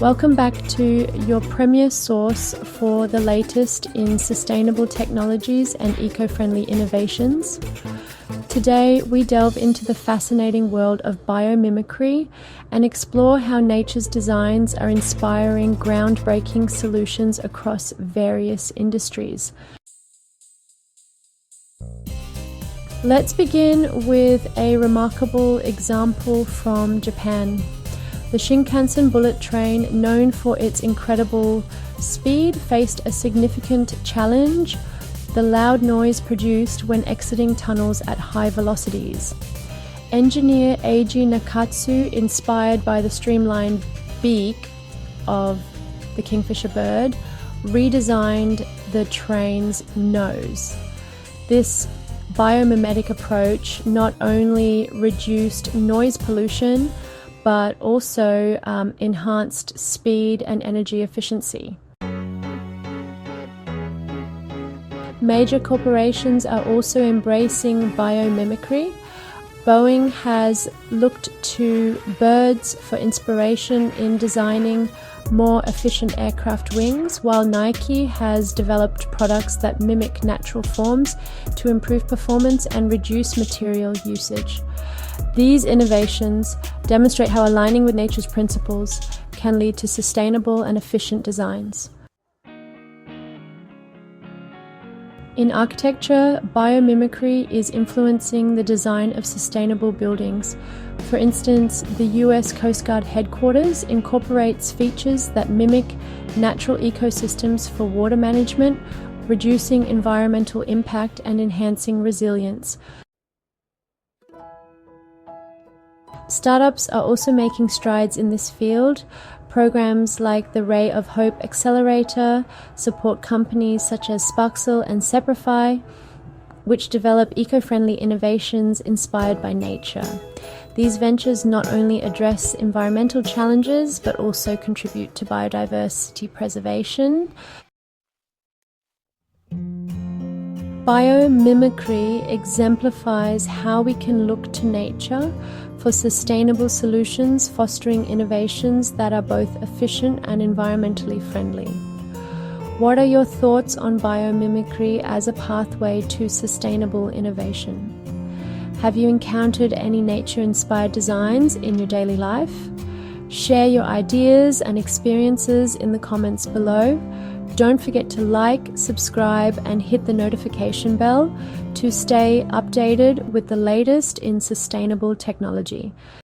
Welcome back to your premier source for the latest in sustainable technologies and eco-friendly innovations. Today, we delve into the fascinating world of biomimicry and explore how nature's designs are inspiring groundbreaking solutions across various industries. Let's begin with a remarkable example from Japan. The Shinkansen bullet train, known for its incredible speed, faced a significant challenge: the loud noise produced when exiting tunnels at high velocities. Engineer Eiji Nakatsu, inspired by the streamlined beak of the kingfisher bird, redesigned the train's nose. This biomimetic approach not only reduced noise pollution, but also enhanced speed and energy efficiency. Major corporations are also embracing biomimicry. Boeing has looked to birds for inspiration in designing more efficient aircraft wings, while Nike has developed products that mimic natural forms to improve performance and reduce material usage. These innovations demonstrate how aligning with nature's principles can lead to sustainable and efficient designs. In architecture, biomimicry is influencing the design of sustainable buildings. For instance, the US Coast Guard headquarters incorporates features that mimic natural ecosystems for water management, reducing environmental impact and enhancing resilience. Startups are also making strides in this field. Programs like the Ray of Hope Accelerator support companies such as Sparksel and Seprify, which develop eco-friendly innovations inspired by nature. These ventures not only address environmental challenges, but also contribute to biodiversity preservation. Biomimicry exemplifies how we can look to nature for sustainable solutions, fostering innovations that are both efficient and environmentally friendly. What are your thoughts on biomimicry as a pathway to sustainable innovation? Have you encountered any nature-inspired designs in your daily life? Share your ideas and experiences in the comments below. Don't forget to like, subscribe, and hit the notification bell to stay updated with the latest in sustainable technology.